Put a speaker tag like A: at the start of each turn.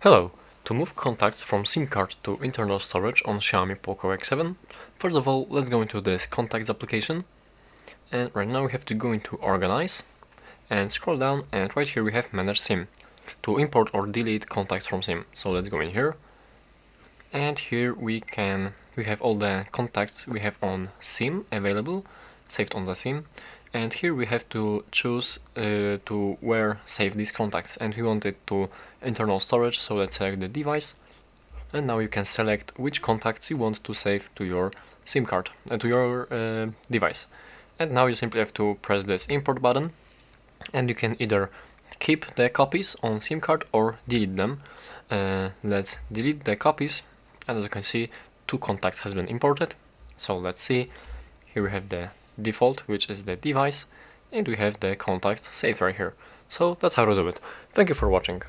A: Hello! To move contacts from SIM card to internal storage on Xiaomi Poco X7, first of all, let's go into this contacts application. And right now we have to go into organize and scroll down, and right here we have manage SIM to import or delete contacts from SIM. So let's go in here, and here we have all the contacts we have on SIM available, saved on the SIM. And here we have to choose to where save these contacts, and we want it to internal storage, so let's select the device. And now you can select which contacts you want to save to your SIM card, to your device. And now you simply have to press this import button, and you can either keep the copies on SIM card or delete them. Let's delete the copies, and as you can see, 2 contacts has been imported. So let's see, here we have the default, which is the device, and we have the contacts saved right here. So that's how to do it. Thank you for watching.